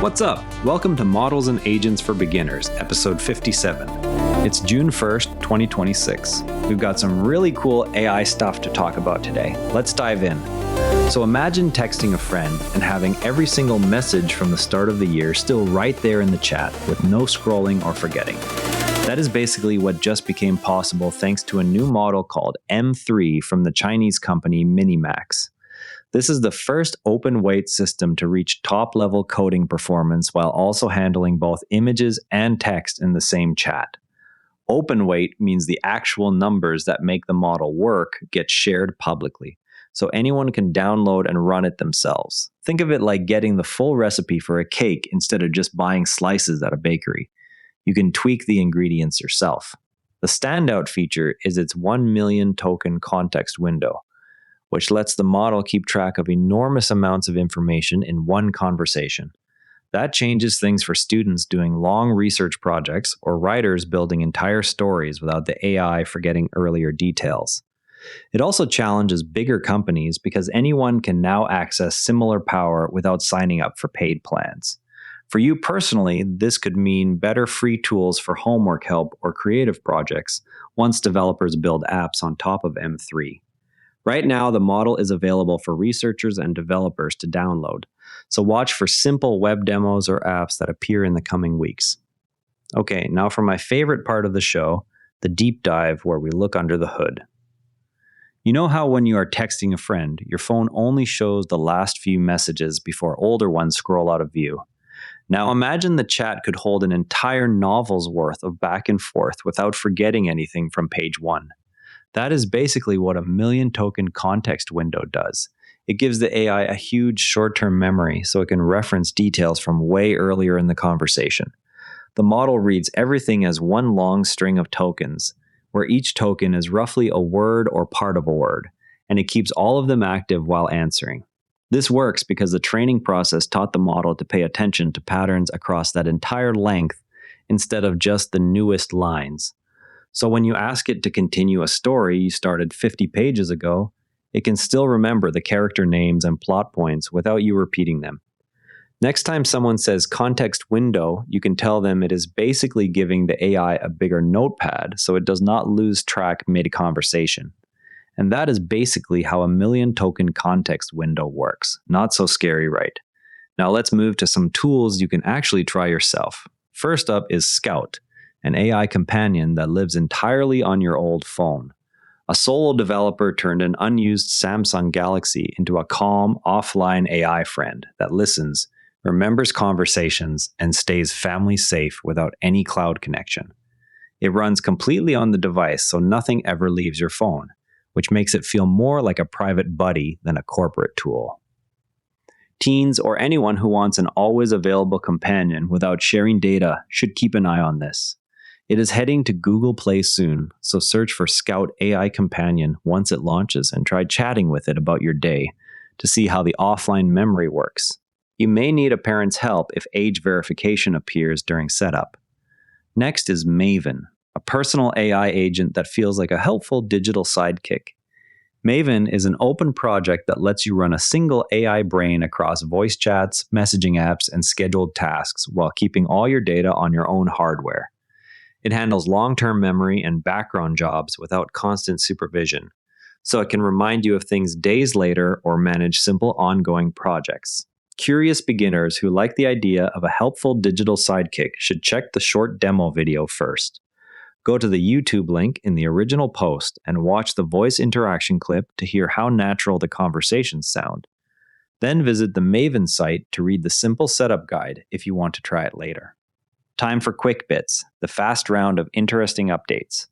What's up? Welcome to Models and Agents for Beginners, episode 57. It's June 1st, 2026. We've got some really cool AI stuff to talk about today. Let's dive in. So imagine texting a friend and having every single message from the start of the year still right there in the chat with no scrolling or forgetting. That is basically what just became possible thanks to a new model called M3 from the Chinese company MiniMax. This is the first open-weight system to reach top-level coding performance while also handling both images and text in the same chat. Open-weight means the actual numbers that make the model work get shared publicly, so anyone can download and run it themselves. Think of it like getting the full recipe for a cake instead of just buying slices at a bakery. You can tweak the ingredients yourself. The standout feature is its 1 million token context window, which lets the model keep track of enormous amounts of information in one conversation. That changes things for students doing long research projects or writers building entire stories without the AI forgetting earlier details. It also challenges bigger companies because anyone can now access similar power without signing up for paid plans. For you personally, this could mean better free tools for homework help or creative projects once developers build apps on top of M3. Right now, the model is available for researchers and developers to download, so watch for simple web demos or apps that appear in the coming weeks. Okay, now for my favorite part of the show, the deep dive where we look under the hood. You know how when you are texting a friend, your phone only shows the last few messages before older ones scroll out of view? Now imagine the chat could hold an entire novel's worth of back and forth without forgetting anything from page 1. That is basically what a million token context window does. It gives the AI a huge short-term memory so it can reference details from way earlier in the conversation. The model reads everything as one long string of tokens, where each token is roughly a word or part of a word, and it keeps all of them active while answering. This works because the training process taught the model to pay attention to patterns across that entire length instead of just the newest lines. So when you ask it to continue a story you started 50 pages ago, it can still remember the character names and plot points without you repeating them. Next time someone says context window, you can tell them it is basically giving the AI a bigger notepad so it does not lose track mid-conversation. And that is basically how a million token context window works. Not so scary, right? Now let's move to some tools you can actually try yourself. First up is Scout, an AI companion that lives entirely on your old phone. A solo developer turned an unused Samsung Galaxy into a calm, offline AI friend that listens, remembers conversations, and stays family safe without any cloud connection. It runs completely on the device, so nothing ever leaves your phone, which makes it feel more like a private buddy than a corporate tool. Teens or anyone who wants an always available companion without sharing data should keep an eye on this. It is heading to Google Play soon, so search for Scout AI Companion once it launches and try chatting with it about your day to see how the offline memory works. You may need a parent's help if age verification appears during setup. Next is Maven, a personal AI agent that feels like a helpful digital sidekick. Maven is an open project that lets you run a single AI brain across voice chats, messaging apps, and scheduled tasks while keeping all your data on your own hardware. It handles long-term memory and background jobs without constant supervision, so it can remind you of things days later or manage simple ongoing projects. Curious beginners who like the idea of a helpful digital sidekick should check the short demo video first. Go to the YouTube link in the original post and watch the voice interaction clip to hear how natural the conversations sound. Then visit the Maven site to read the simple setup guide if you want to try it later. Time for Quick Bits, the fast round of interesting updates.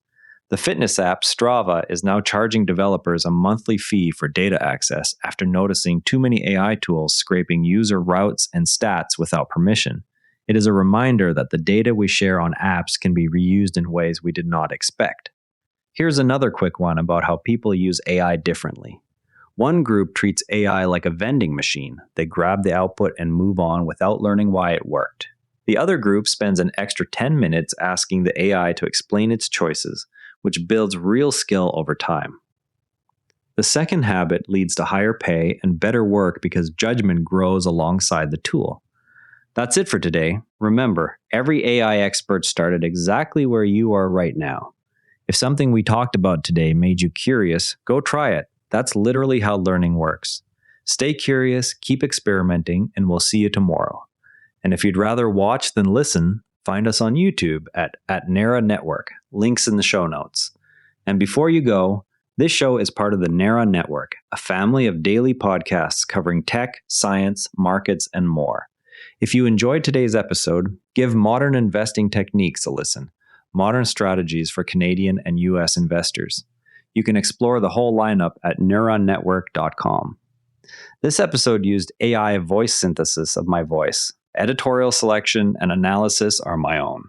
The fitness app Strava is now charging developers a monthly fee for data access after noticing too many AI tools scraping user routes and stats without permission. It is a reminder that the data we share on apps can be reused in ways we did not expect. Here's another quick one about how people use AI differently. One group treats AI like a vending machine. They grab the output and move on without learning why it worked. The other group spends an extra 10 minutes asking the AI to explain its choices, which builds real skill over time. The second habit leads to higher pay and better work because judgment grows alongside the tool. That's it for today. Remember, every AI expert started exactly where you are right now. If something we talked about today made you curious, go try it. That's literally how learning works. Stay curious, keep experimenting, and we'll see you tomorrow. And if you'd rather watch than listen, find us on YouTube at NARA Network. Links in the show notes. And before you go, this show is part of the NARA Network, a family of daily podcasts covering tech, science, markets, and more. If you enjoyed today's episode, give Modern Investing Techniques a listen. Modern strategies for Canadian and US investors. You can explore the whole lineup at neuronetwork.com. This episode used AI voice synthesis of my voice. Editorial selection and analysis are my own.